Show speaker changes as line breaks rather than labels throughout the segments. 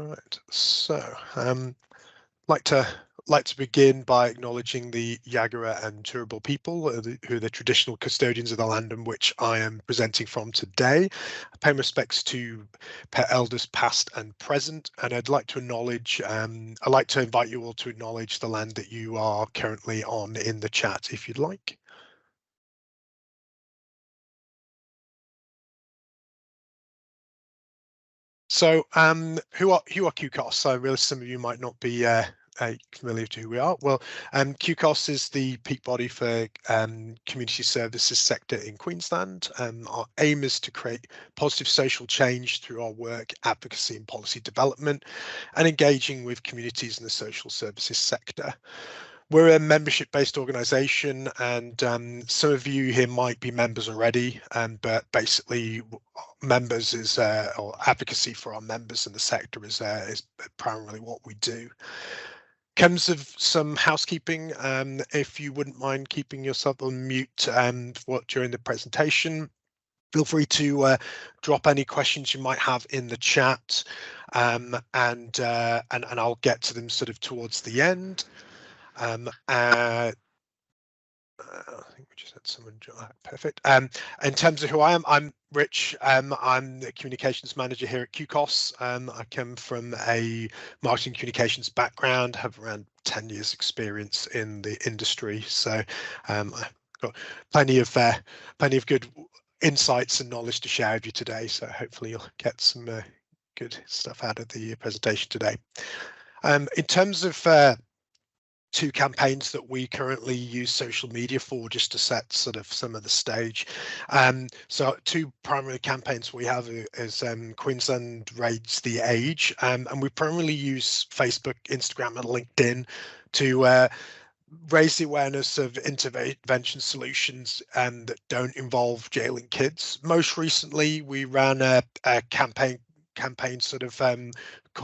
right, so like to begin by acknowledging the Yagara and Turrbal people who are the traditional custodians of the land in which I am presenting from today. I pay my respects to elders past and present, and I'd like to invite you all to acknowledge the land that you are currently on in the chat if you'd like. So who are QCOS? So really some of you might not be familiar to who we are. Well, QCOS is the peak body for community services sector in Queensland. Our aim is to create positive social change through our work, advocacy and policy development, and engaging with communities in the social services sector. We're a membership-based organisation, and some of you here might be members already, but basically members is or advocacy for our members in the sector is primarily what we do. Comes of some housekeeping. If you wouldn't mind keeping yourself on mute during the presentation, feel free to drop any questions you might have in the chat, and I'll get to them sort of towards the end. I think we just had someone perfect. In terms of who I am, I'm Rich. I'm the communications manager here at QCOS. I come from a marketing communications background, have around 10 years experience in the industry, so I've got plenty of good insights and knowledge to share with you today, so hopefully you'll get some good stuff out of the presentation today. In terms of two campaigns that we currently use social media for, just to set sort of some of the stage. So two primary campaigns we have is Queensland Raise the Age, and we primarily use Facebook, Instagram and LinkedIn to raise the awareness of intervention solutions that don't involve jailing kids. Most recently, we ran a campaign sort of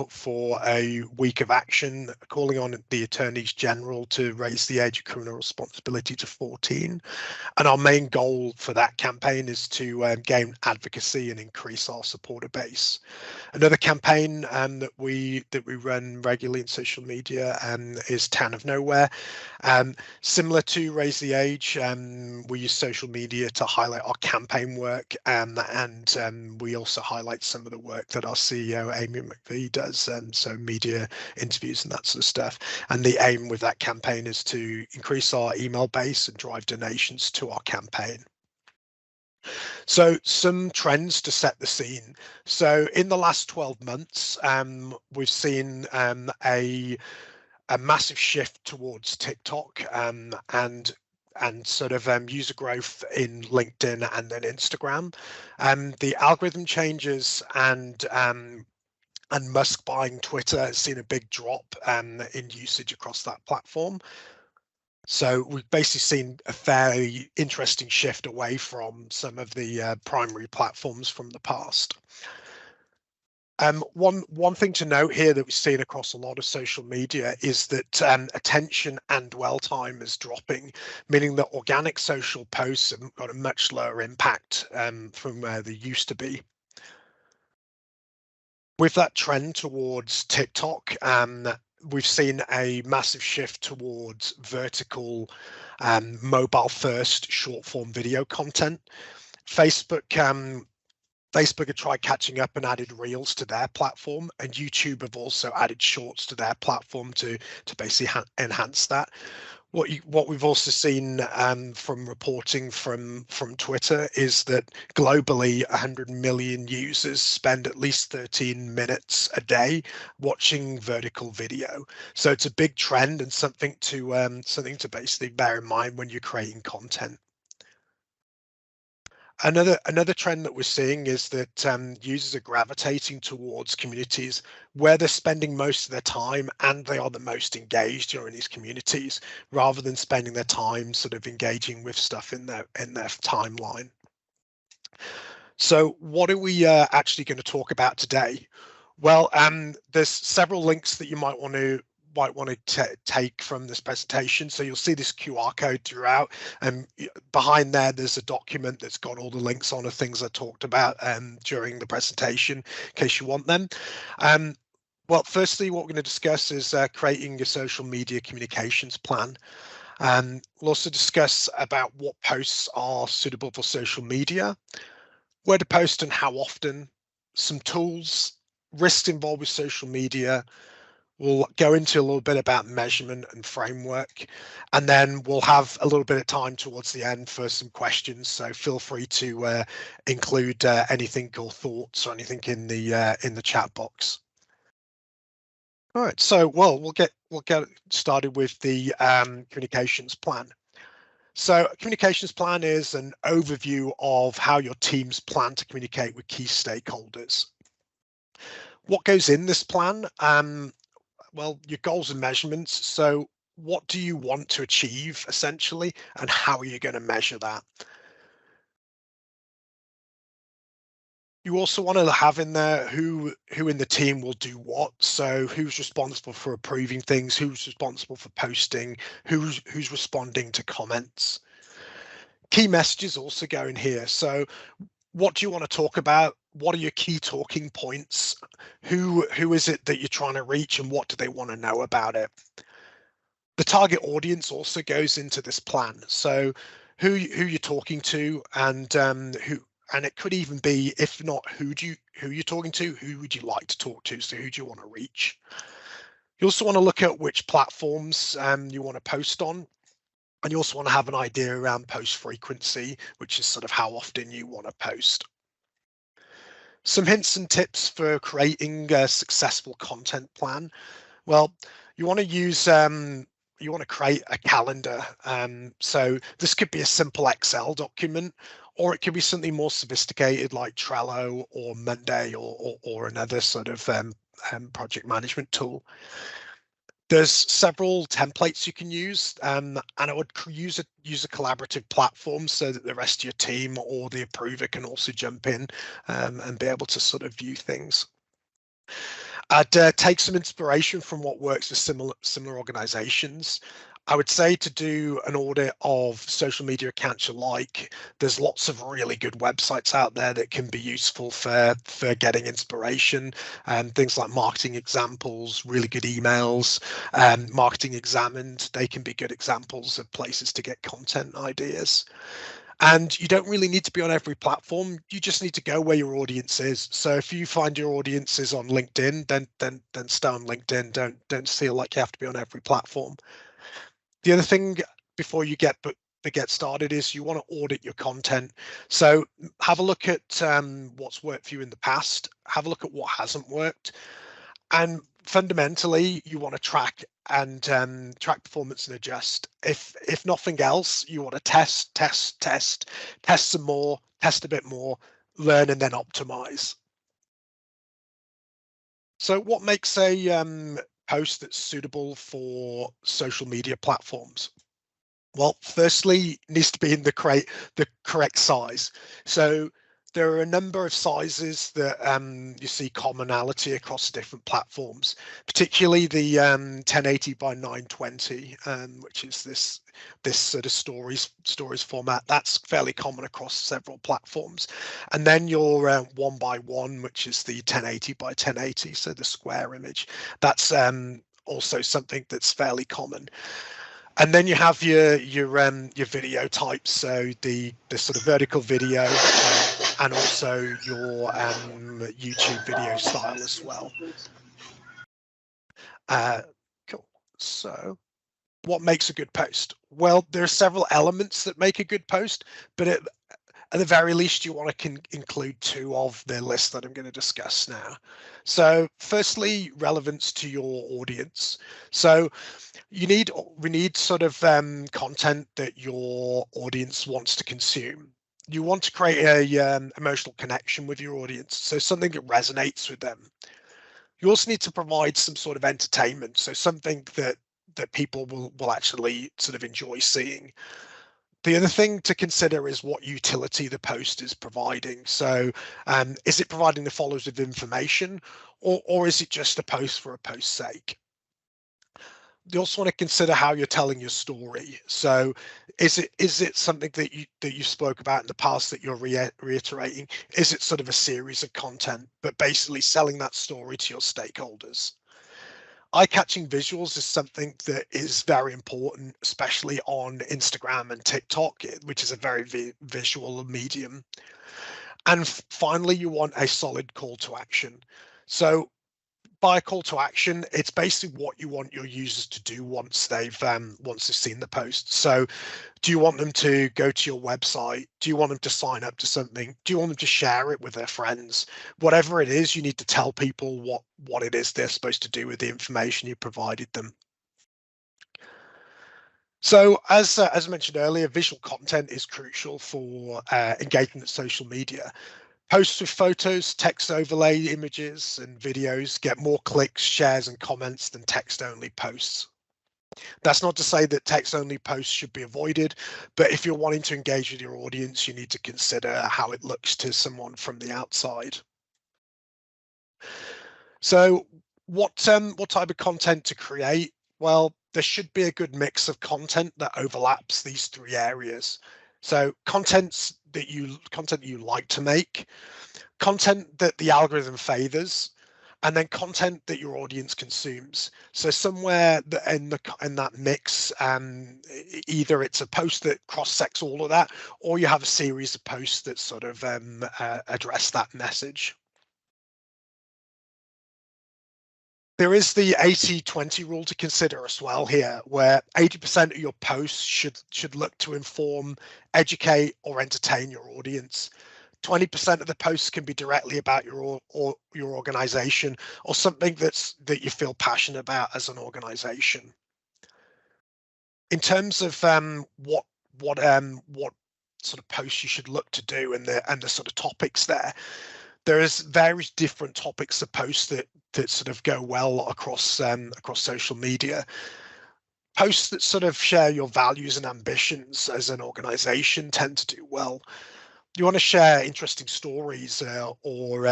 for a week of action, calling on the attorneys general to raise the age of criminal responsibility to 14. And our main goal for that campaign is to gain advocacy and increase our supporter base. Another campaign that we run regularly in social media is Town of Nowhere. Similar to Raise the Age, we use social media to highlight our campaign work, and we also highlight some of the work that our CEO Amy McVie does, so media interviews and that sort of stuff. And the aim with that campaign is to increase our email base and drive donations to our campaign. So some trends to set the scene. So in the last 12 months, we've seen a massive shift towards TikTok and sort of user growth in LinkedIn and then Instagram. The algorithm changes and Musk buying Twitter has seen a big drop in usage across that platform. So we've basically seen a fairly interesting shift away from some of the primary platforms from the past. One thing to note here that we've seen across a lot of social media is that attention and dwell time is dropping, meaning that organic social posts have got a much lower impact from where they used to be. With that trend towards TikTok, we've seen a massive shift towards vertical mobile first short form video content. Facebook have tried catching up and added Reels to their platform, and YouTube have also added Shorts to their platform to basically enhance that. What we've also seen from reporting from Twitter is that globally 100 million users spend at least 13 minutes a day watching vertical video. So it's a big trend and something to basically bear in mind when you're creating content. Another trend that we're seeing is that users are gravitating towards communities where they're spending most of their time and they are the most engaged during these communities, rather than spending their time sort of engaging with stuff in their timeline. So what are we actually going to talk about today? Well, there's several links that you might want to take from this presentation. So you'll see this QR code throughout, and behind there's a document that's got all the links on of things I talked about during the presentation in case you want them. Well, firstly, what we're going to discuss is creating a social media communications plan. We'll also discuss about what posts are suitable for social media, where to post and how often, some tools, risks involved with social media. We'll go into a little bit about measurement and framework, and then we'll have a little bit of time towards the end for some questions. So feel free to include anything or thoughts or anything in the chat box. All right, so we'll get started with the communications plan. So a communications plan is an overview of how your teams plan to communicate with key stakeholders. What goes in this plan? Well, your goals and measurements. So what do you want to achieve essentially, and how are you going to measure that? You also want to have in there who in the team will do what. So who's responsible for approving things, who's responsible for posting, who's responding to comments. Key messages also go in here. So what do you want to talk about? What are your key talking points? Who is it that you're trying to reach, and what do they want to know about it? The target audience also goes into this plan. So who you're talking to, and and it could even be, if not who you're talking to, who would you like to talk to? So who do you want to reach? You also want to look at which platforms you want to post on. And you also want to have an idea around post frequency, which is sort of how often you want to post. Some hints and tips for creating a successful content plan. Well, you want to use you want to create a calendar. So this could be a simple Excel document, or it could be something more sophisticated like Trello or Monday, or another sort of project management tool. There's several templates you can use, and I would use a collaborative platform so that the rest of your team or the approver can also jump in and be able to sort of view things. I'd take some inspiration from what works with similar organizations. I would say to do an audit of social media accounts you like. There's lots of really good websites out there that can be useful for getting inspiration, and things like Marketing Examples, really good emails, Marketing Examined. They can be good examples of places to get content ideas. And you don't really need to be on every platform. You just need to go where your audience is. So if you find your audience is on LinkedIn, then stay on LinkedIn. Don't feel like you have to be on every platform. The other thing before you get started is you want to audit your content. So have a look at what's worked for you in the past. Have a look at what hasn't worked. And fundamentally, you want to track and track performance and adjust. If nothing else, you want to test some more, test a bit more, learn, and then optimize. So what makes a post that's suitable for social media platforms? Well, firstly, it needs to be in the correct size. So there are a number of sizes that you see commonality across different platforms, particularly the 1080 by 920, which is this sort of stories format. That's fairly common across several platforms. And then your 1:1, which is the 1080 by 1080, so the square image. That's also something that's fairly common. And then you have your video types, so the sort of vertical video, and also your YouTube video style as well. Cool. So what makes a good post? Well, there are several elements that make a good post, but at the very least, you want to include two of the list that I'm going to discuss now. So firstly, relevance to your audience. So we need sort of content that your audience wants to consume. You want to create a emotional connection with your audience, so something that resonates with them. You also need to provide some sort of entertainment, so something that people will actually sort of enjoy seeing. The other thing to consider is what utility the post is providing. So is it providing the followers with information, or is it just a post for a post's sake? You also want to consider how you're telling your story. So is it something that you spoke about in the past that you're reiterating? Is it sort of a series of content, but basically selling that story to your stakeholders? eye-catching visuals is something that is very important, especially on Instagram and TikTok, which is a very visual medium. And finally, you want a solid call to action. So by call to action, it's basically what you want your users to do once they've seen the post. So do you want them to go to your website? Do you want them to sign up to something? Do you want them to share it with their friends? Whatever it is, you need to tell people what it is they're supposed to do with the information you provided them. So as I mentioned earlier, visual content is crucial for engagement at social media. Posts with photos, text overlay images and videos get more clicks, shares and comments than text-only posts. That's not to say that text-only posts should be avoided, but if you're wanting to engage with your audience, you need to consider how it looks to someone from the outside. So what type of content to create? Well, there should be a good mix of content that overlaps these three areas. So content you like to make, content that the algorithm favors, and then content that your audience consumes. So somewhere in that mix, either it's a post that cross-sects all of that, or you have a series of posts that sort of address that message. There is the 80-20 rule to consider as well here, where 80% of your posts should look to inform, educate, or entertain your audience. 20% of the posts can be directly about your organization or something that you feel passionate about as an organization. In terms of what sort of posts you should look to do and the sort of topics there is various different topics of posts that sort of go well across social media. Posts that sort of share your values and ambitions as an organization tend to do well. You want to share interesting stories or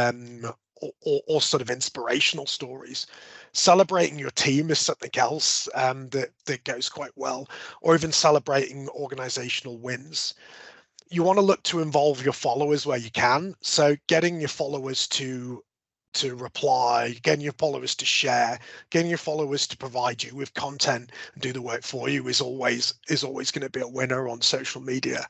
sort of inspirational stories. Celebrating your team is something else that goes quite well, or even celebrating organizational wins. You want to look to involve your followers where you can. So getting your followers to reply, getting your followers to share, getting your followers to provide you with content and do the work for you is always going to be a winner on social media.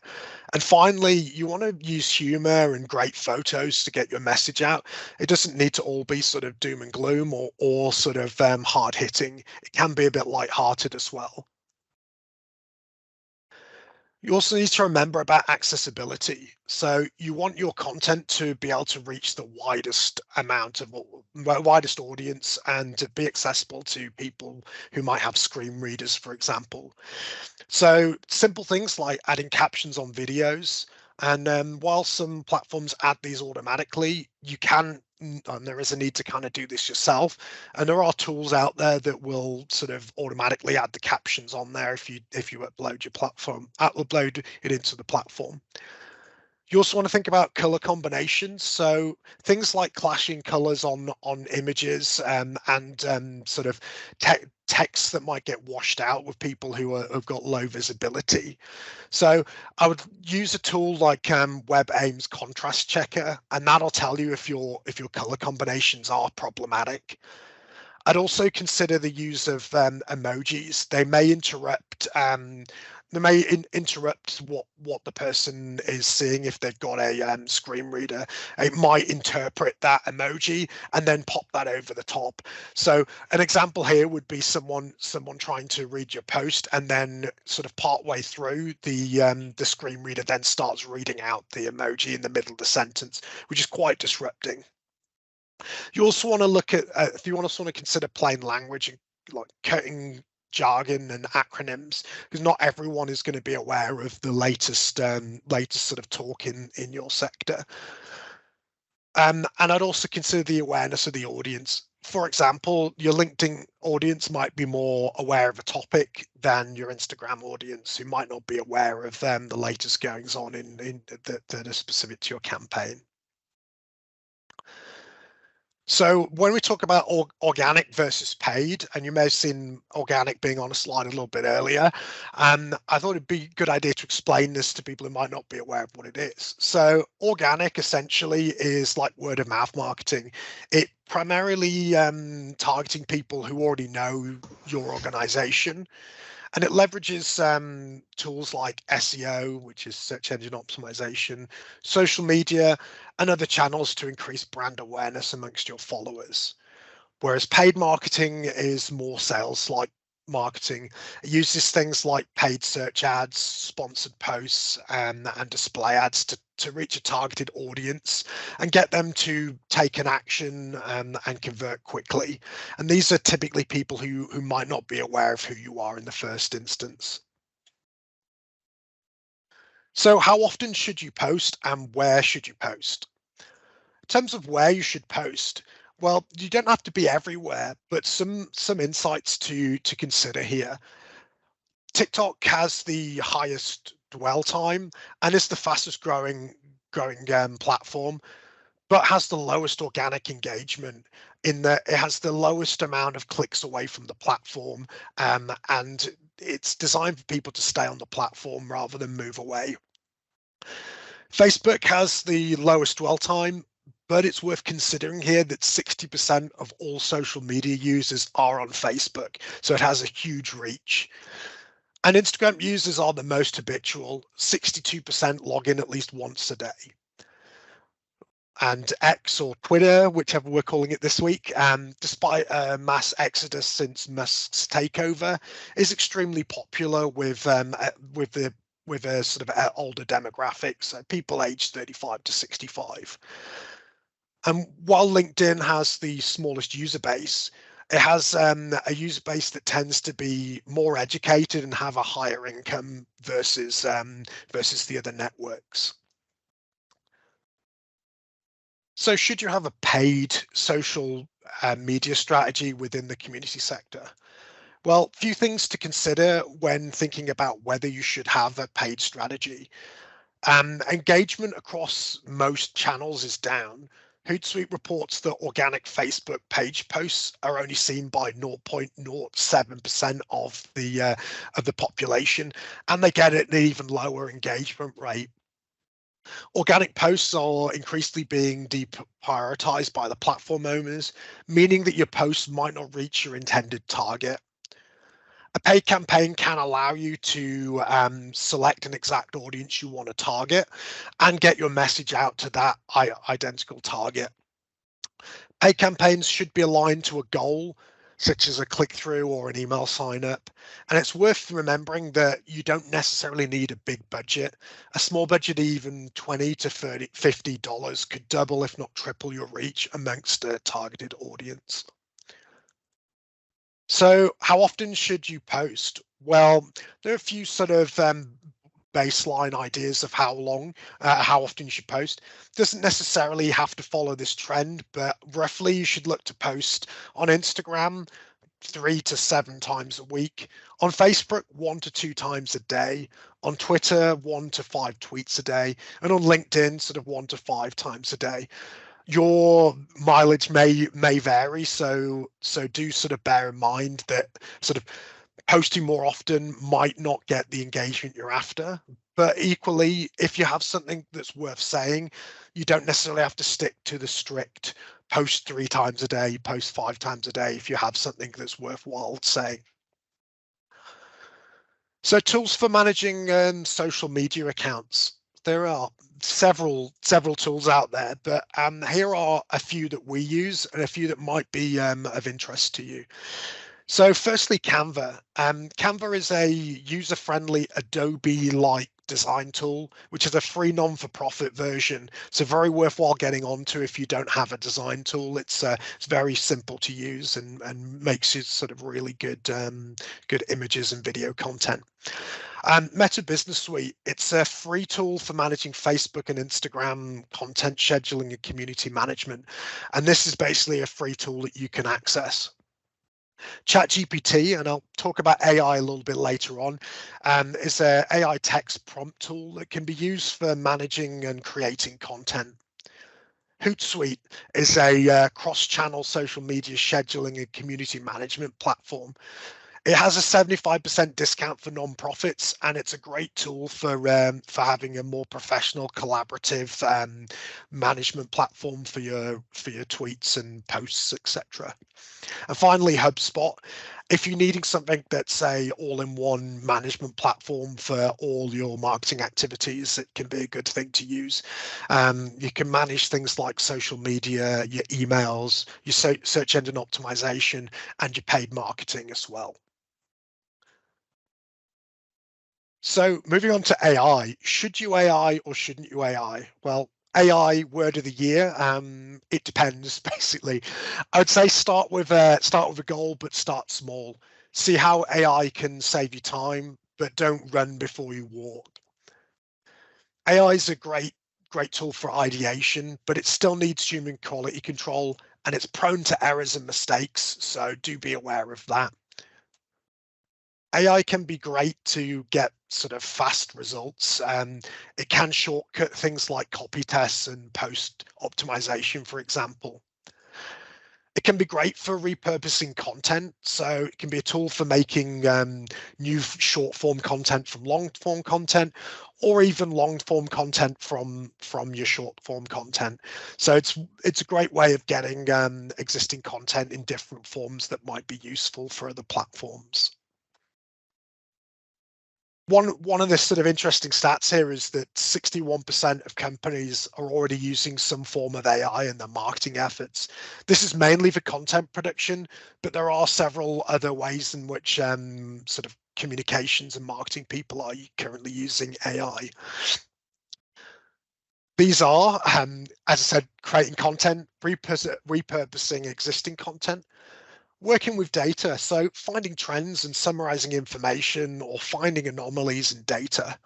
And finally, you want to use humor and great photos to get your message out. It doesn't need to all be sort of doom and gloom or sort of hard hitting. It can be a bit lighthearted as well. You also need to remember about accessibility. So you want your content to be able to reach the widest audience and to be accessible to people who might have screen readers, for example. So simple things like adding captions on videos. And while some platforms add these automatically, you can, and there is a need to kind of do this yourself. And there are tools out there that will sort of automatically add the captions on there if you upload it into the platform. You also want to think about color combinations. So things like clashing colors on images and sort of text that might get washed out with people who have got low visibility. So I would use a tool like WebAIM's contrast checker, and that'll tell you if your color combinations are problematic. I'd also consider the use of emojis. They may interrupt what the person is seeing if they've got a screen reader. It might interpret that emoji and then pop that over the top. So an example here would be someone trying to read your post, and then sort of part way through the screen reader then starts reading out the emoji in the middle of the sentence, which is quite disrupting. You also want to look at if you want to sort of consider plain language and like cutting jargon and acronyms, because not everyone is going to be aware of the latest sort of talk in your sector. And I'd also consider the awareness of the audience. For example, your LinkedIn audience might be more aware of a topic than your Instagram audience, who might not be aware of the latest goings on in that are specific to your campaign. So when we talk about organic versus paid, and you may have seen organic being on a slide a little bit earlier, I thought it'd be a good idea to explain this to people who might not be aware of what it is. So organic essentially is like word of mouth marketing. It primarily targeting people who already know your organization. And it leverages tools like SEO, which is search engine optimization, social media, and other channels to increase brand awareness amongst your followers. Whereas paid marketing is more sales like marketing. It uses things like paid search ads, sponsored posts, and display ads to reach a targeted audience and get them to take an action and convert quickly. And these are typically people who might not be aware of who you are in the first instance. So how often should you post and where should you post? In terms of where you should post, well, you don't have to be everywhere, but some insights to consider here. TikTok has the highest dwell time and is the fastest growing platform, but has the lowest organic engagement in that it has the lowest amount of clicks away from the platform, and it's designed for people to stay on the platform rather than move away. Facebook has the lowest dwell time, but it's worth considering here that 60% of all social media users are on Facebook, so it has a huge reach. And Instagram users are the most habitual, 62% log in at least once a day. And X, or Twitter, whichever we're calling it this week, despite a mass exodus since Musk's takeover, is extremely popular with a sort of older demographics, so people aged 35 to 65. And while LinkedIn has the smallest user base, it has a user base that tends to be more educated and have a higher income versus the other networks. So should you have a paid social media strategy within the community sector? Well, a few things to consider when thinking about whether you should have a paid strategy. Engagement across most channels is down. Hootsuite reports that organic Facebook page posts are only seen by 0.07% of the population, and they get an even lower engagement rate. Organic posts are increasingly being deprioritized by the platform owners, meaning that your posts might not reach your intended target. A paid campaign can allow you to select an exact audience you want to target and get your message out to that identical target. Paid campaigns should be aligned to a goal, such as a click-through or an email sign-up. And it's worth remembering that you don't necessarily need a big budget. A small budget, even $20 to $50, could double, if not triple, your reach amongst a targeted audience. So how often should you post? Well, there are a few sort of baseline ideas of how often you should post. Doesn't necessarily have to follow this trend, but roughly you should look to post on Instagram 3 to 7 times a week, on Facebook 1 to 2 times a day, on Twitter 1 to 5 tweets a day, and on LinkedIn sort of 1 to 5 times a day. Your mileage may vary, so do sort of bear in mind that sort of posting more often might not get the engagement you're after. But equally, if you have something that's worth saying, you don't necessarily have to stick to the strict post 3 times a day, post 5 times a day if you have something that's worthwhile saying. So tools for managing social media accounts. There are several tools out there, but here are a few that we use and a few that might be of interest to you. So firstly, Canva. Canva is a user-friendly Adobe-like design tool, which is a free non-for-profit version. So very worthwhile getting onto if you don't have a design tool. It's very simple to use and makes you sort of really good images and video content. Meta Business Suite, it's a free tool for managing Facebook and Instagram content scheduling and community management. And this is basically a free tool that you can access. ChatGPT, and I'll talk about AI a little bit later on, is an AI text prompt tool that can be used for managing and creating content. Hootsuite is a cross-channel social media scheduling and community management platform. It has a 75% discount for non-profits, and it's a great tool for having a more professional, collaborative management platform for your tweets and posts, etc. And finally, HubSpot. If you're needing something that's a all-in-one management platform for all your marketing activities, it can be a good thing to use. You can manage things like social media, your emails, your search engine optimization, and your paid marketing as well. So moving on to AI, should you AI or shouldn't you AI? Well, AI word of the year. It depends, basically. I would say start with a goal, but start small. See how AI can save you time, but don't run before you walk. AI is a great tool for ideation, but it still needs human quality control, and it's prone to errors and mistakes. So do be aware of that. AI can be great to get sort of fast results. It can shortcut things like copy tests and post optimization, for example. It can be great for repurposing content. So it can be a tool for making new short form content from long form content, or even long form content from your short form content. So it's a great way of getting existing content in different forms that might be useful for other platforms. One of the sort of interesting stats here is that 61% of companies are already using some form of AI in their marketing efforts. This is mainly for content production, but there are several other ways in which sort of communications and marketing people are currently using AI. These are, as I said, creating content, repurposing existing content, working with data, so finding trends and summarizing information or finding anomalies in data,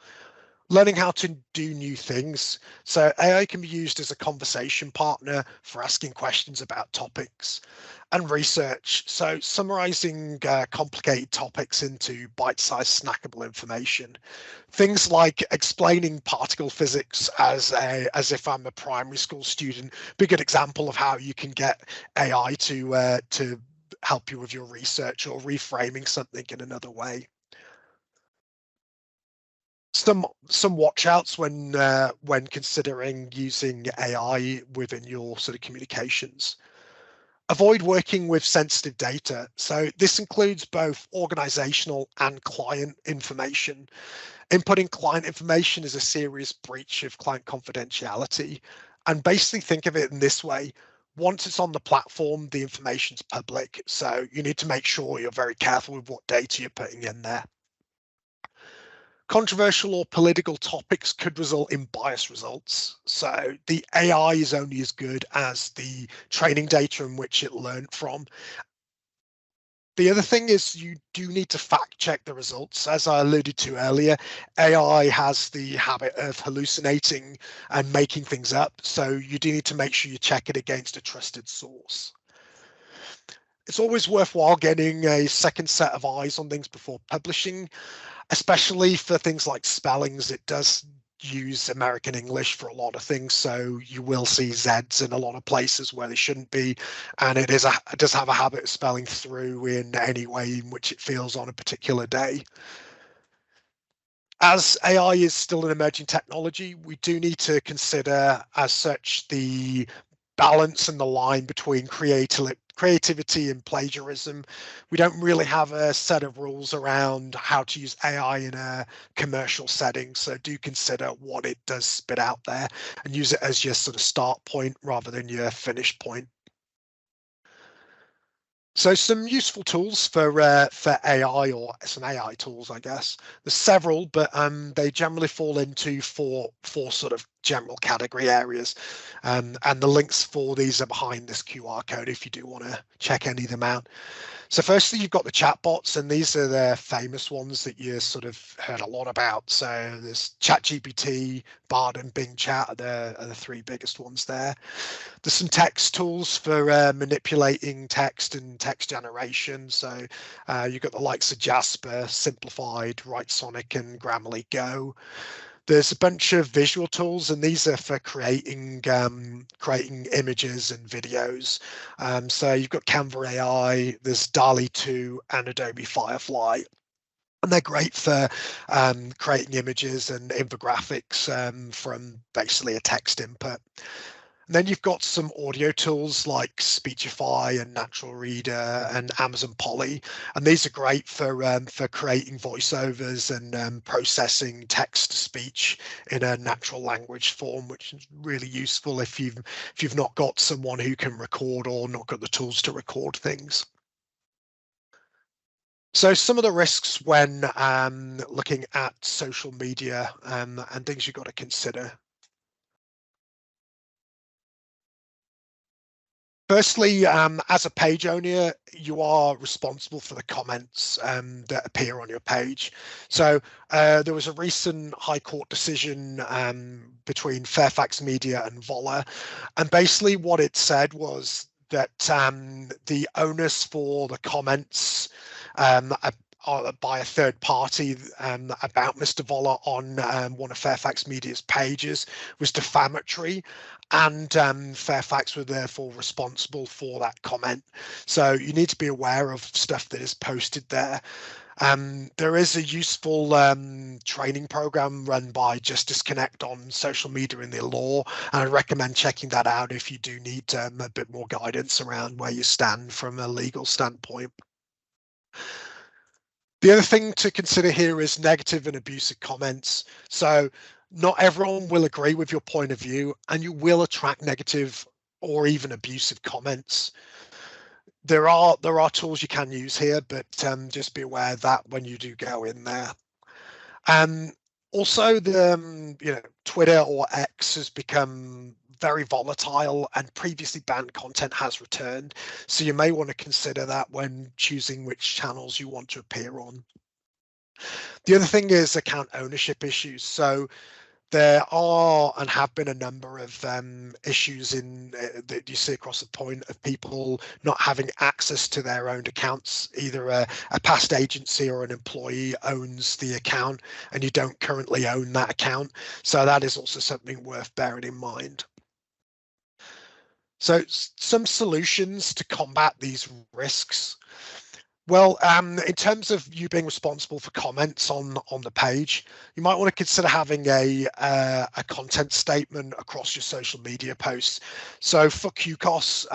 learning how to do new things. So AI can be used as a conversation partner for asking questions about topics, and research. So summarizing complicated topics into bite-sized snackable information. Things like explaining particle physics as if I'm a primary school student, be a good example of how you can get AI to help you with your research, or reframing something in another way. Some watch-outs when considering using AI within your sort of communications. Avoid working with sensitive data. So this includes both organizational and client information. Inputting client information is a serious breach of client confidentiality. And basically think of it in this way. Once it's on the platform, the information's public. So you need to make sure you're very careful with what data you're putting in there. Controversial or political topics could result in biased results. So the AI is only as good as the training data in which it learned from. The other thing is you do need to fact check the results. As I alluded to earlier, AI has the habit of hallucinating and making things up. So you do need to make sure you check it against a trusted source. It's always worthwhile getting a second set of eyes on things before publishing, especially for things like spellings. It does use American English for a lot of things, so you will see Z's in a lot of places where they shouldn't be, and it does have a habit of spelling through in any way in which it feels on a particular day. As AI is still an emerging technology, we do need to consider, as such, the balance and the line between creativity and plagiarism. We don't really have a set of rules around how to use AI in a commercial setting, so do consider what it does spit out there and use it as your sort of start point rather than your finish point. So some useful tools for AI, or some AI tools, I guess. There's several, but they generally fall into four sort of general category areas. And the links for these are behind this QR code if you do want to check any of them out. So firstly, you've got the chatbots, and these are the famous ones that you sort of heard a lot about. So there's ChatGPT, Bard, and Bing Chat are the three biggest ones there. There's some text tools for manipulating text and text generation. So you've got the likes of Jasper, Simplified, Writesonic, and Grammarly Go. There's a bunch of visual tools, and these are for creating images and videos. So you've got Canva AI, there's DALL-E 2 and Adobe Firefly. And they're great for creating images and infographics from basically a text input. And then you've got some audio tools like Speechify and Natural Reader and Amazon Polly, and these are great for creating voiceovers and processing text to speech in a natural language form, which is really useful if you've not got someone who can record or not got the tools to record things. So some of the risks when looking at social media and things you've got to consider. Firstly, as a page owner, you are responsible for the comments that appear on your page. So there was a recent High Court decision between Fairfax Media and Volla, and basically what it said was that the onus for the comments by a third party about Mr. Volla on one of Fairfax Media's pages was defamatory, and Fairfax were therefore responsible for that comment. So you need to be aware of stuff that is posted there. There is a useful training program run by Justice Connect on social media in the law, and I recommend checking that out if you do need a bit more guidance around where you stand from a legal standpoint. The other thing to consider here is negative and abusive comments. So not everyone will agree with your point of view, and you will attract negative or even abusive comments. There are tools you can use here, but just be aware that when you do go in there. Also, the Twitter or X has become very volatile, and previously banned content has returned. So you may want to consider that when choosing which channels you want to appear on. The other thing is account ownership issues. So there are and have been a number of issues that you see across the point of people not having access to their own accounts. Either a past agency or an employee owns the account and you don't currently own that account. So that is also something worth bearing in mind. So some solutions to combat these risks. Well, in terms of you being responsible for comments on the page, you might want to consider having a content statement across your social media posts. So for QCOS,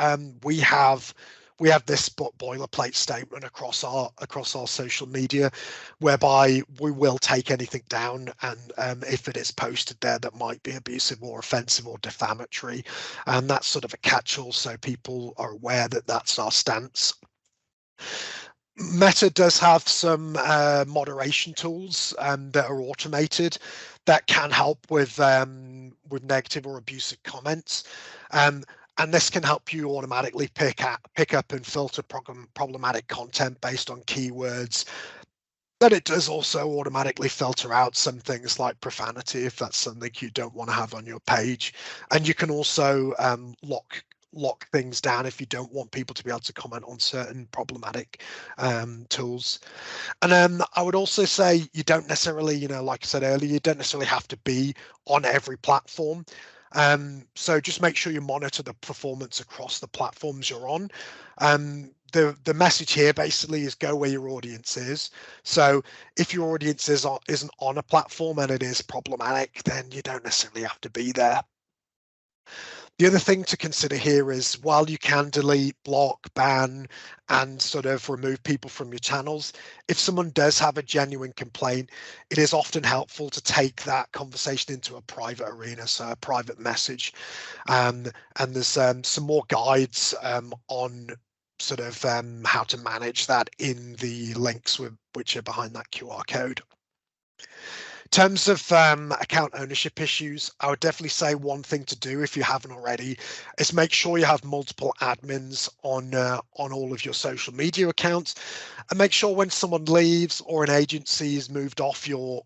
we have this boilerplate statement across our social media, whereby we will take anything down, and if it is posted there that might be abusive or offensive or defamatory, and that's sort of a catch-all, so people are aware that that's our stance. Meta does have some moderation tools that are automated that can help with negative or abusive comments, and this can help you automatically pick up and filter problematic content based on keywords. But it does also automatically filter out some things like profanity if that's something you don't want to have on your page, and you can also lock things down if you don't want people to be able to comment on certain problematic tools. And I would also say you don't necessarily, like I said earlier, you don't necessarily have to be on every platform. So just make sure you monitor the performance across the platforms you're on. The message here basically is go where your audience is. So if your audience isn't on a platform and it is problematic, then you don't necessarily have to be there. The other thing to consider here is while you can delete, block, ban, and sort of remove people from your channels, if someone does have a genuine complaint, it is often helpful to take that conversation into a private arena, so a private message. And there's some more guides on sort of how to manage that in the links which are behind that QR code. In terms of account ownership issues, I would definitely say one thing to do if you haven't already is make sure you have multiple admins on all of your social media accounts, and make sure when someone leaves or an agency is moved off your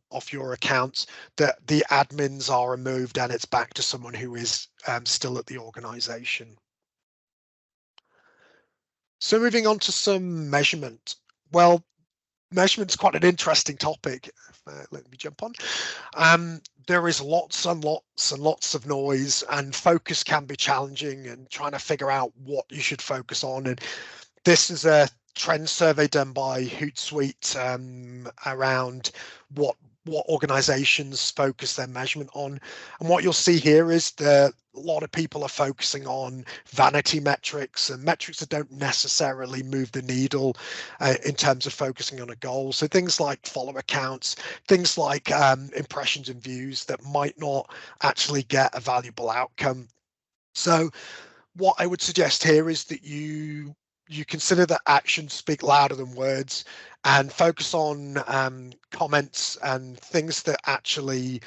accounts that the admins are removed and it's back to someone who is still at the organization. So moving on to some measurement. Well, measurement's quite an interesting topic. Let me jump on. there is lots and lots and lots of noise, and focus can be challenging, and trying to figure out what you should focus on. And this is a trend survey done by Hootsuite around what organizations focus their measurement on. And what you'll see here is that a lot of people are focusing on vanity metrics, and metrics that don't necessarily move the needle in terms of focusing on a goal. So things like follower counts, things like impressions and views that might not actually get a valuable outcome. So what I would suggest here is that you consider that actions speak louder than words, and focus on comments and things that actually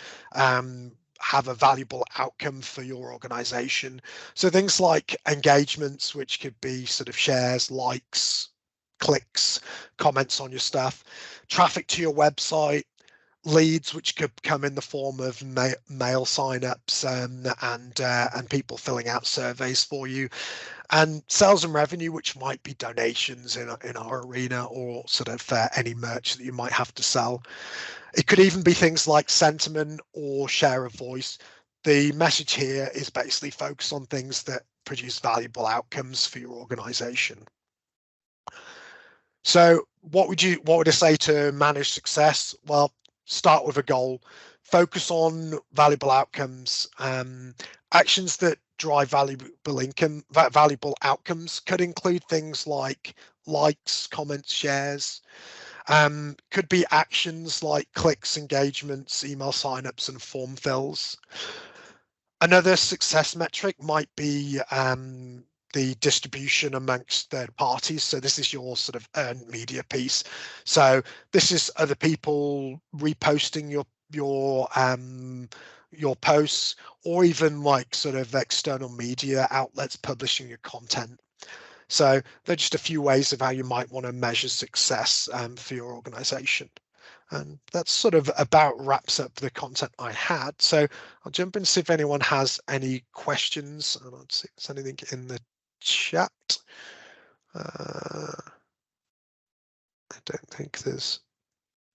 have a valuable outcome for your organization. So things like engagements, which could be sort of shares, likes, clicks, comments on your stuff, traffic to your website, leads, which could come in the form of mail sign-ups and people filling out surveys for you, and sales and revenue, which might be donations in our arena, or sort of any merch that you might have to sell. It could even be things like sentiment or share of voice. The message here is basically focus on things that produce valuable outcomes for your organization. So what would I say to manage success? Well, start with a goal, focus on valuable outcomes. Actions that drive valuable outcomes could include things like likes, comments, shares. Could be actions like clicks, engagements, email signups, and form fills. Another success metric might be the distribution amongst third parties. So this is your sort of earned media piece. So this is other people reposting your posts, or even like sort of external media outlets publishing your content. So they're just a few ways of how you might want to measure success for your organization. And that sort of about wraps up the content I had. So I'll jump in and see if anyone has any questions. And I'll see if there's anything in the chat. I don't think there's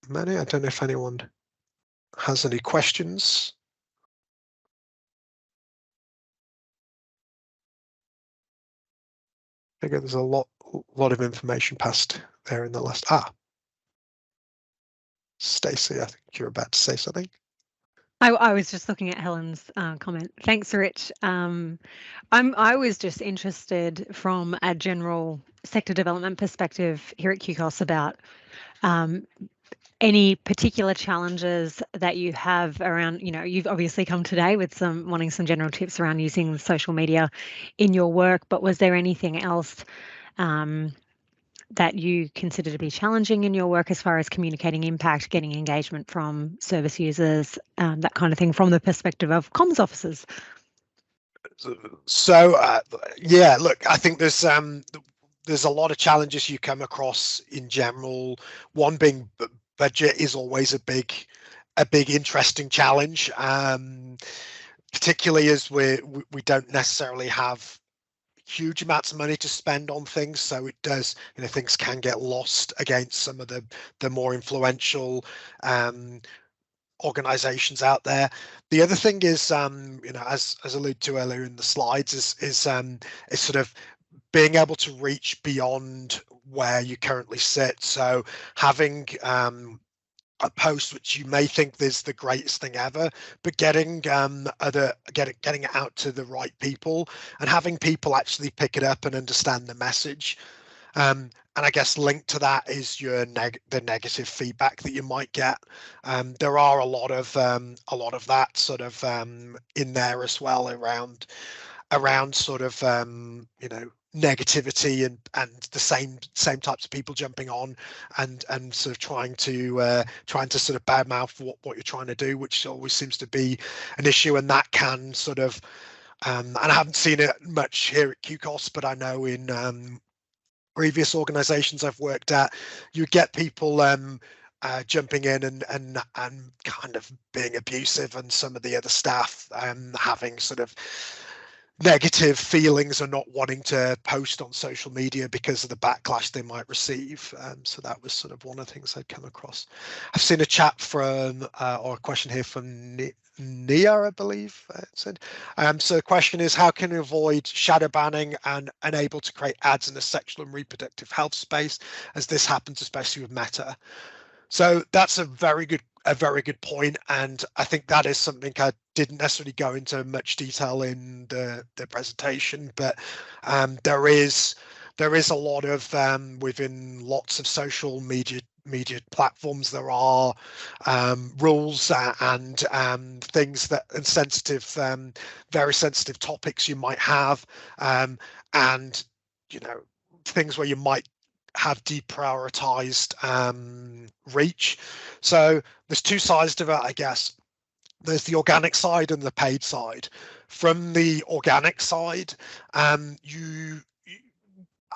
many. I don't know if anyone has any questions. I think there's a lot of information passed there in the last. Stacey, I think you're about to say something.
I was just looking at Helen's comment. Thanks, Rich. I was just interested from a general sector development perspective here at QCOS about any particular challenges that you have around, you've obviously come today with wanting some general tips around using social media in your work, but was there anything else that you consider to be challenging in your work as far as communicating impact, getting engagement from service users, that kind of thing, from the perspective of comms officers?
So yeah, look, I think there's a lot of challenges you come across in general. One being budget is always a big interesting challenge, particularly as we don't necessarily have huge amounts of money to spend on things, so it does, things can get lost against some of the more influential organizations out there. The other thing is, as alluded to earlier in the slides, is sort of being able to reach beyond where you currently sit. So having a post which you may think is the greatest thing ever, but getting it out to the right people, and having people actually pick it up and understand the message. And I guess linked to that is the negative feedback that you might get. There are a lot of that sort of in there as well around sort of negativity and the same types of people jumping on and sort of trying to sort of badmouth what you're trying to do, which always seems to be an issue. And that can sort of and I haven't seen it much here at QCOS, but I know in previous organizations I've worked at, you get people jumping in and kind of being abusive, and some of the other staff having sort of negative feelings or not wanting to post on social media because of the backlash they might receive. So that was sort of one of the things I'd come across. I've seen a chat from or a question here from Nia, I believe it said. So the question is, how can you avoid shadow banning and unable to create ads in the sexual and reproductive health space, as this happens especially with Meta? So that's a very good point, and I think that is something I didn't necessarily go into much detail in the presentation, but there is a lot of within lots of social media platforms, there are rules and things that and sensitive very sensitive topics you might have, and things where you might have deprioritized reach. So there's two sides to it, I guess. There's the organic side and the paid side. From the organic side, I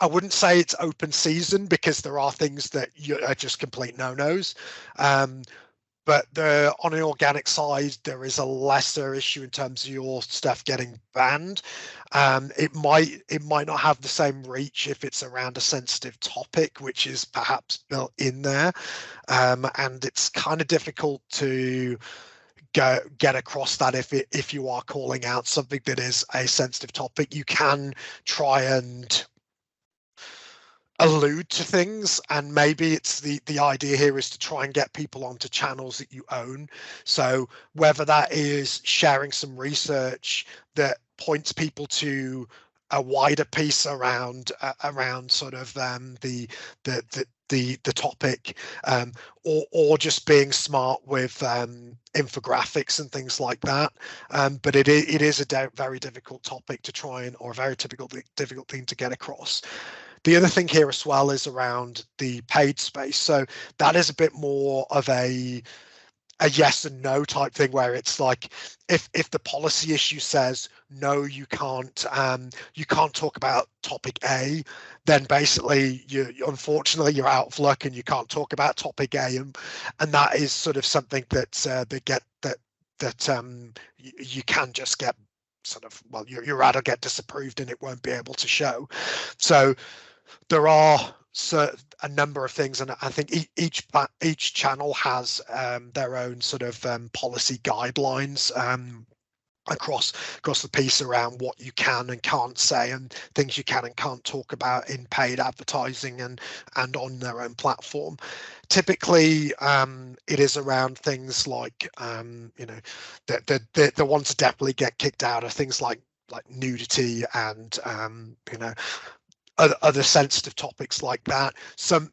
wouldn't say it's open season, because there are things that are just complete no-nos. But on the organic side, there is a lesser issue in terms of your stuff getting banned. It might not have the same reach if it's around a sensitive topic, which is perhaps built in there, and it's kind of difficult to get across that if you are calling out something that is a sensitive topic. You can try and allude to things, and maybe it's the idea here is to try and get people onto channels that you own. So whether that is sharing some research that points people to a wider piece around sort of the topic, or just being smart with infographics and things like that. But it is a very difficult topic to try and, or a very difficult thing to get across. The other thing here as well is around the paid space. So that is a bit more of a yes and no type thing, where it's like, if the policy issue says no, you can't talk about topic A, then basically unfortunately you're out of luck and you can't talk about topic A, and that is sort of something that you can just get sort of, well, your ad will get disapproved and it won't be able to show. So there are a number of things, and I think each channel has their own sort of policy guidelines across the piece around what you can and can't say, and things you can and can't talk about in paid advertising and on their own platform. Typically, it is around things like the ones that definitely get kicked out are things like nudity and other sensitive topics like that. Some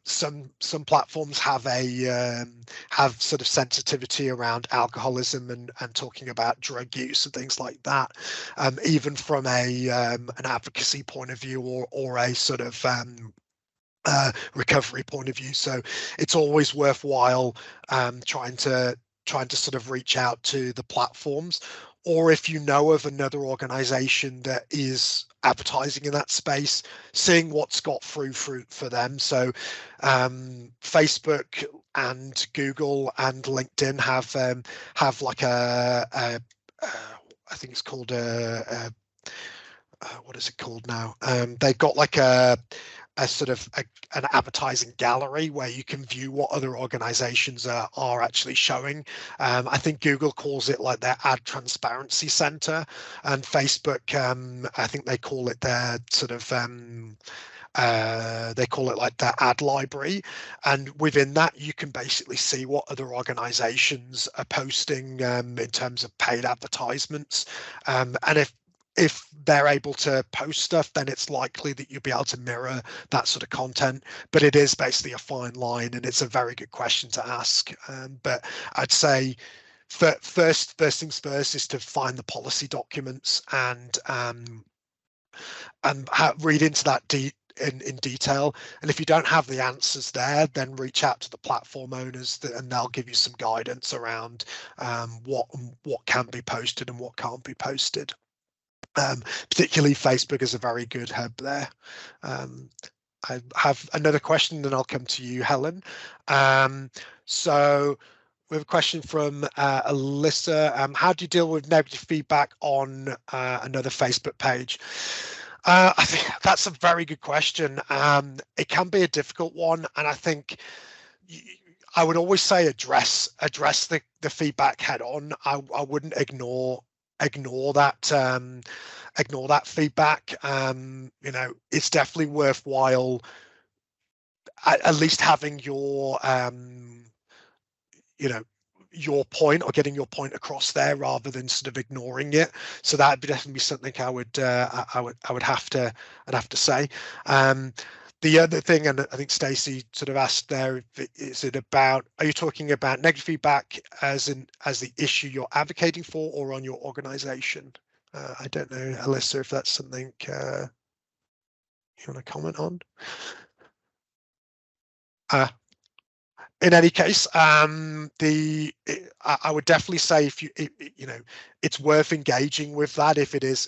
platforms have have sort of sensitivity around alcoholism and talking about drug use and things like that. Even from an advocacy point of view, or a sort of recovery point of view. So it's always worthwhile trying to sort of reach out to the platforms, or if you know of another organization that is advertising in that space, seeing what's got through for them. So Facebook and Google and LinkedIn have like I think it's called what is it called now? They've got like a sort of an advertising gallery where you can view what other organizations are actually showing. I think Google calls it like their ad transparency center, and Facebook, I think they call it their sort of they call it like their ad library, and within that you can basically see what other organizations are posting in terms of paid advertisements, and if they're able to post stuff, then it's likely that you'll be able to mirror that sort of content. But it is basically a fine line, and it's a very good question to ask. But I'd say first things first is to find the policy documents and read into that in detail. And if you don't have the answers there, then reach out to the platform owners and they'll give you some guidance around what can be posted and what can't be posted. Particularly Facebook is a very good hub there. I have another question, then I'll come to you, Helen. So we have a question from Alyssa. How do you deal with negative feedback on another Facebook page? I think that's a very good question. It can be a difficult one, and I think I would always say address the feedback head on. I wouldn't ignore that ignore that feedback. You know, it's definitely worthwhile at least having your you know, your point or getting your point across there rather than sort of ignoring it. So that'd be definitely something I would have to say. The other thing, and I think Stacey sort of asked there, is it about, are you talking about negative feedback as the issue you're advocating for, or on your organization? I don't know, Alyssa, if that's something you want to comment on. In any case, I would definitely say if you know, it's worth engaging with that if it is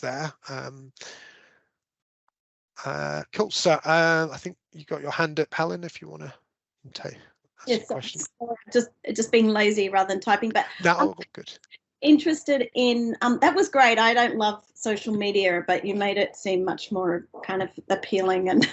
there. Cool. So I think you got your hand up, Helen, if you want to take
yes, question. Just being lazy rather than typing, but
no, good.
Interested in that was great. I don't love social media, but you made it seem much more kind of appealing, and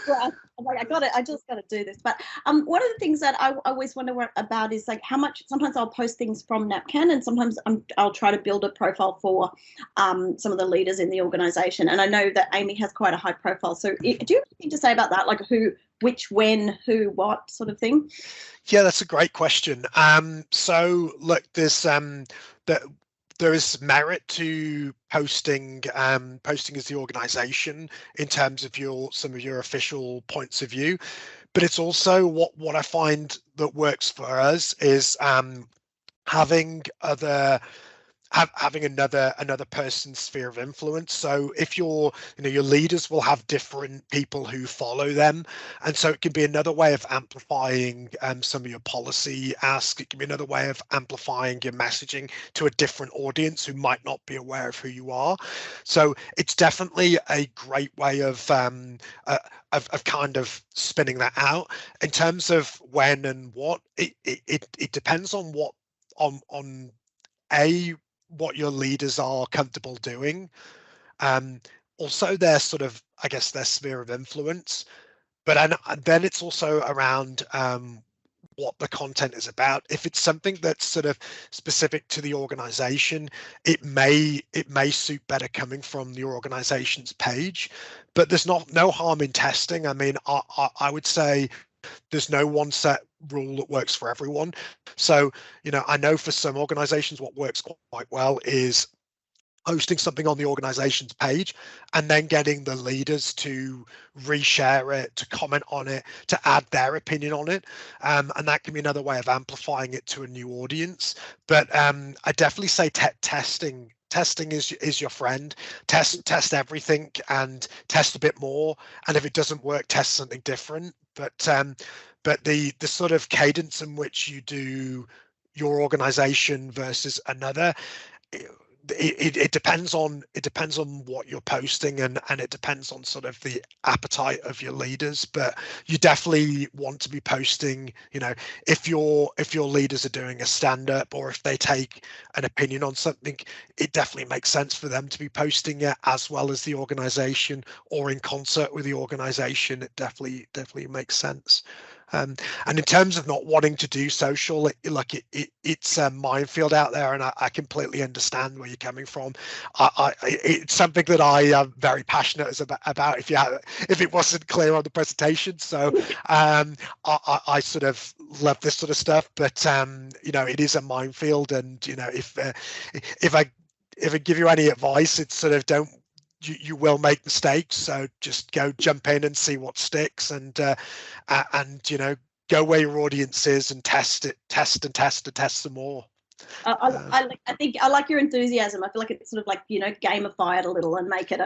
well, I'm like, I just got to do this. But one of the things that I always wonder about is like how much. Sometimes I'll post things from NAPCAN, and sometimes I'll try to build a profile for some of the leaders in the organisation. And I know that Amy has quite a high profile. So do you have anything to say about that, like who, which, when, who, what sort of thing?
Yeah, that's a great question. So look, there is merit to posting as the organization in terms of some of your official points of view, but it's also what I find that works for us is having another person's sphere of influence. So if your leaders will have different people who follow them, and so it can be another way of amplifying some of your policy ask. It can be another way of amplifying your messaging to a different audience who might not be aware of who you are. So it's definitely a great way of kind of spinning that out. In terms of when and what, it depends on what your leaders are comfortable doing, also their sort of, I guess, their sphere of influence, but and then it's also around what the content is about. If it's something that's sort of specific to the organization, it may suit better coming from your organization's page, but there's no harm in testing. I mean, I would say there's no one set rule that works for everyone. So, I know for some organizations what works quite well is posting something on the organization's page and then getting the leaders to reshare it, to comment on it, to add their opinion on it. And that can be another way of amplifying it to a new audience. But I definitely say testing is your friend. Test everything and test a bit more. And if it doesn't work, test something different. But the sort of cadence in which you do your organization versus another, it depends on what you're posting, and it depends on sort of the appetite of your leaders. But you definitely want to be posting, if your leaders are doing a stand-up, or if they take an opinion on something, it definitely makes sense for them to be posting it as well as the organization, or in concert with the organization. It definitely makes sense. And in terms of not wanting to do social, it's a minefield out there, and I completely understand where you're coming from. It's something that I am very passionate about. If it wasn't clear on the presentation, so I sort of love this sort of stuff, but it is a minefield, and if I give you any advice, it's sort of don't. You will make mistakes, so just jump in and see what sticks, and go where your audience is and test some more.
I think I like your enthusiasm. I feel like it's sort of like gamify it a little and make it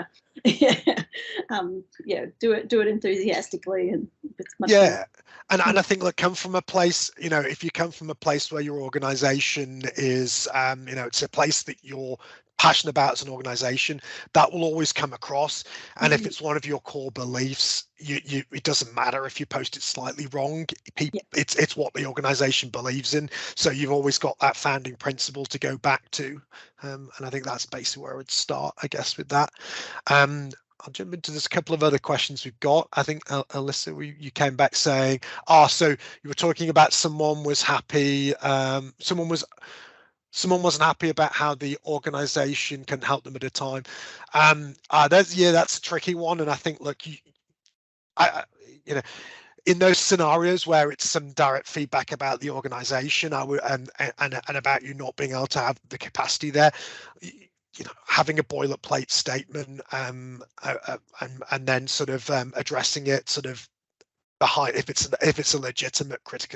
do it enthusiastically, and it's much more.
And I think come from a place, if you come from a place where your organization is, it's a place that you're passionate about as an organization, that will always come across. And if it's one of your core beliefs, it doesn't matter if you post it slightly wrong. It's what the organization believes in, so you've always got that founding principle to go back to, and I think that's basically where I would start, I guess, with that. I'll jump into this. A couple of other questions we've got. I think Alyssa, you came back saying, so you were talking about someone was happy, someone wasn't happy about how the organization can help them at a time. That's a tricky one. And I think, look, in those scenarios where it's some direct feedback about the organization, and about you not being able to have the capacity there, having a boilerplate statement, and then sort of addressing it sort of behind, if it's a legitimate critique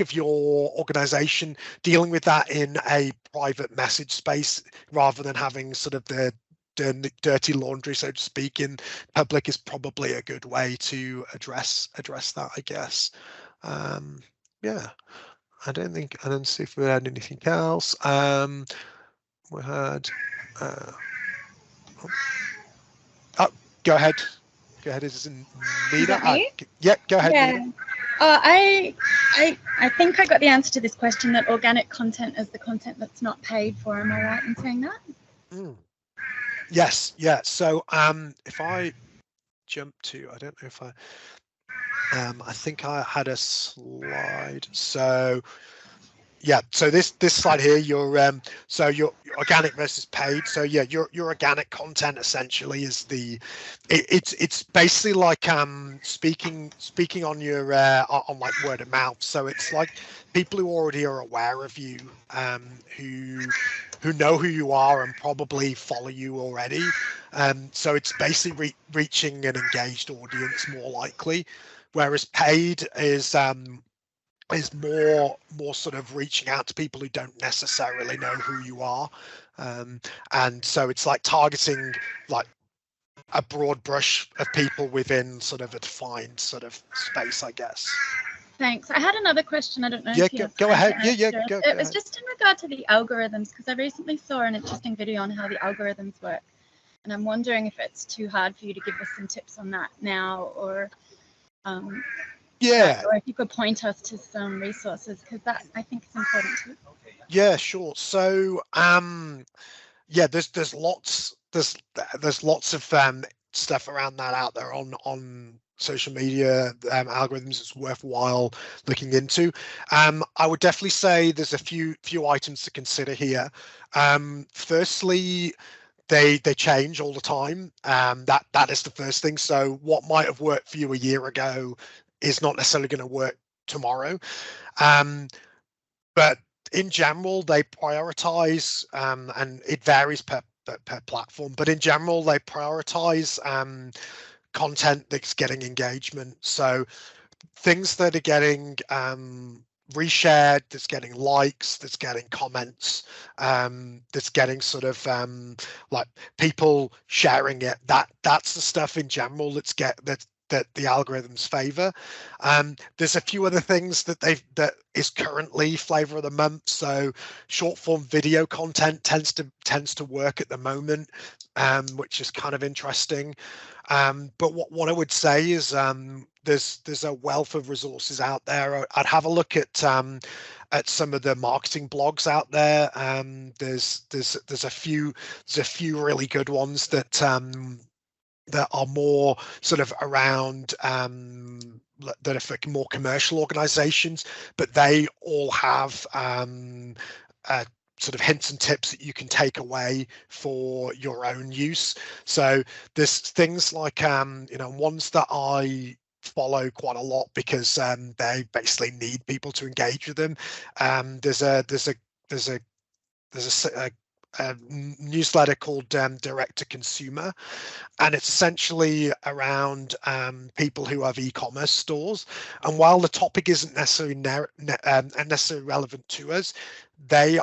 of your organization, dealing with that in a private message space rather than having sort of the dirty laundry, so to speak, in public, is probably a good way to address that, I guess. Yeah, I don't see if we had anything else. We had go ahead. Go ahead, is Nina? Yeah, go ahead.
Yeah.
Nina.
I think I got the answer to this question, that organic content is the content that's not paid for. Am I right in saying that?
Yes, yeah. So if I jump to, I don't know if I think I had a slide. So yeah, so this slide here, your organic versus paid. So yeah, your organic content essentially is it's basically like speaking on your on like word of mouth. So it's like people who already are aware of you, who know who you are and probably follow you already. So it's basically reaching an engaged audience more likely, whereas paid is more sort of reaching out to people who don't necessarily know who you are, and so it's like targeting like a broad brush of people within sort of a defined sort of space, I guess.
Thanks. I had another question. I don't know.
Yeah,
if you
go ahead.
Go. It was just in regard to the algorithms, because I recently saw an interesting video on how the algorithms work, and I'm wondering if it's too hard for you to give us some tips on that now, or
yeah,
or if you could point us to some resources, because that I think is important too.
Yeah, sure. So yeah, there's lots of stuff around that out there on social media algorithms. It's worthwhile looking into. I would definitely say there's a few items to consider here. Firstly, they change all the time. That is the first thing. So what might have worked for you a year ago is not necessarily going to work tomorrow. But in general, they prioritize, and it varies per platform, but in general, they prioritize content that's getting engagement. So things that are getting reshared, that's getting likes, that's getting comments, that's getting sort of like people sharing it, that's the stuff in general that the algorithms favor. There's a few other things that is currently flavor of the month. So short form video content tends to work at the moment, which is kind of interesting. But what I would say is there's a wealth of resources out there. I'd have a look at some of the marketing blogs out there. There's a few really good ones that are more sort of around that are for more commercial organizations, but they all have sort of hints and tips that you can take away for your own use. So there's things like ones that I follow quite a lot because they basically need people to engage with them. There's a newsletter called Direct to Consumer, and it's essentially around people who have e-commerce stores. And while the topic isn't necessarily relevant to us, they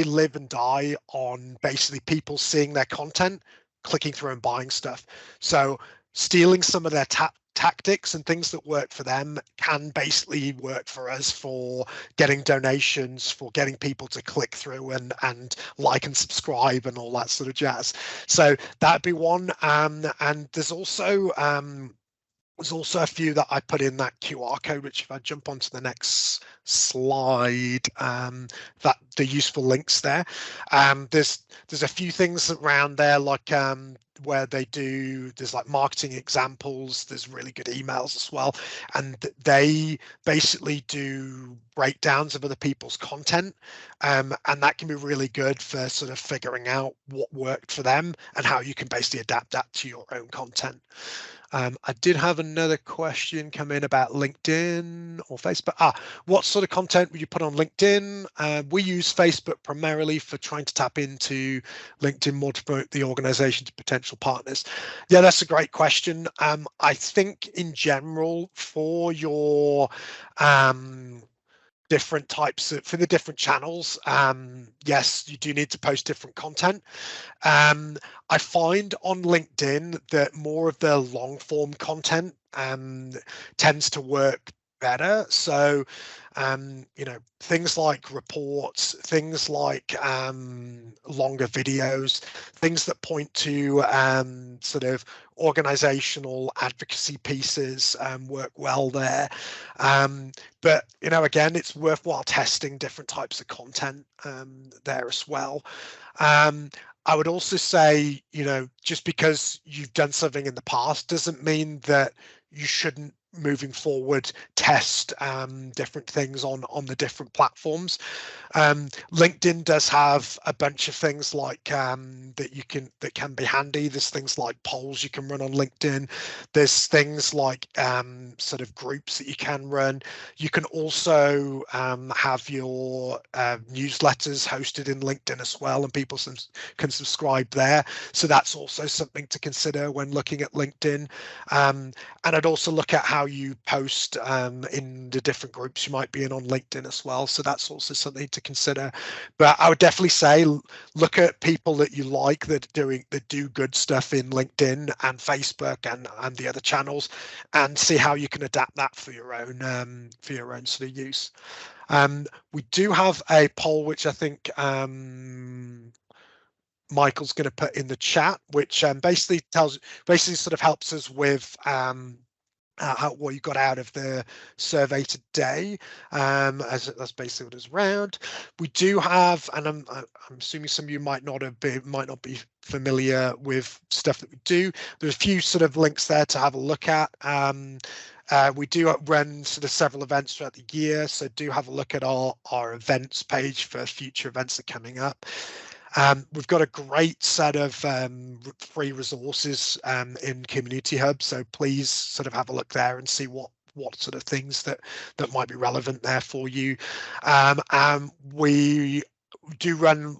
live and die on basically people seeing their content, clicking through and buying stuff. So stealing some of their tactics and things that work for them can basically work for us for getting donations, for getting people to click through and like and subscribe and all that sort of jazz. So that'd be one. And there's also a few that I put in that QR code, which if I jump onto the next slide, that the useful links there. There's a few things around there, like where there's like marketing examples, there's really good emails as well, and they basically do breakdowns of other people's content, and that can be really good for sort of figuring out what worked for them and how you can basically adapt that to your own content. I did have another question come in about LinkedIn or Facebook. What sort of content would you put on LinkedIn? We use Facebook primarily for trying to tap into LinkedIn more to promote the organization to potential partners. Yeah, that's a great question. I think in general for your different types for the different channels, yes, you do need to post different content. I find on LinkedIn that more of the long form content tends to work better. So things like reports, things like longer videos, things that point to sort of organizational advocacy pieces work well there. But again, it's worthwhile testing different types of content there as well. I would also say, just because you've done something in the past doesn't mean that you shouldn't, moving forward, test different things on the different platforms. LinkedIn does have a bunch of things like that can be handy. There's things like polls you can run on LinkedIn. There's things like sort of groups that you can run. You can also have your newsletters hosted in LinkedIn as well, and people can subscribe there. So that's also something to consider when looking at LinkedIn. And I'd also look at how you post in the different groups you might be in on LinkedIn as well. So that's also something to consider. But I would definitely say look at people that you like that do good stuff in LinkedIn and Facebook and the other channels, and see how you can adapt that for your own sort of use. We do have a poll which I think Michael's going to put in the chat, which basically sort of helps us with what you got out of the survey today, as that's basically what it's around. We do have, and I'm assuming some of you might not be familiar with stuff that we do. There's a few sort of links there to have a look at. We do run sort of several events throughout the year, so do have a look at our events page for future events that are coming up. We've got a great set of free resources in Community Hub, so please sort of have a look there and see what sort of things that might be relevant there for you. We do run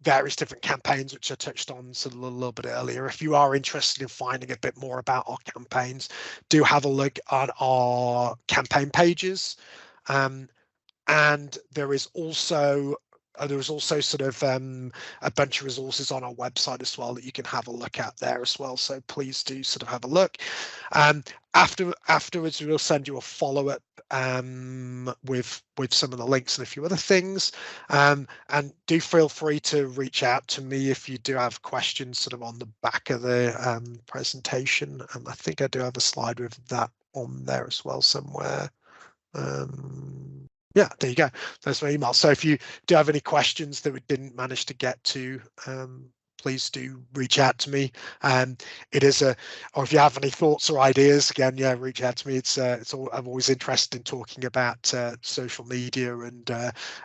various different campaigns, which I touched on sort of a little bit earlier. If you are interested in finding a bit more about our campaigns, do have a look at our campaign pages. And there is also sort of a bunch of resources on our website as well that you can have a look at there as well. So please do sort of have a look. Afterwards, we'll send you a follow-up with some of the links and a few other things. And do feel free to reach out to me if you do have questions sort of on the back of the presentation. I think I do have a slide with that on there as well somewhere. Yeah, there you go. There's my email. So if you do have any questions that we didn't manage to get to, please do reach out to me. Or if you have any thoughts or ideas, again, yeah, reach out to me. I'm always interested in talking about social media and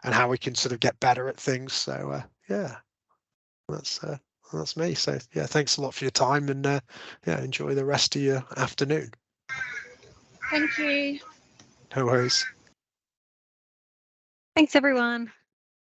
how we can sort of get better at things. So yeah, that's me. So yeah, thanks a lot for your time, and yeah, enjoy the rest of your afternoon.
Thank you.
No worries.
Thanks, everyone.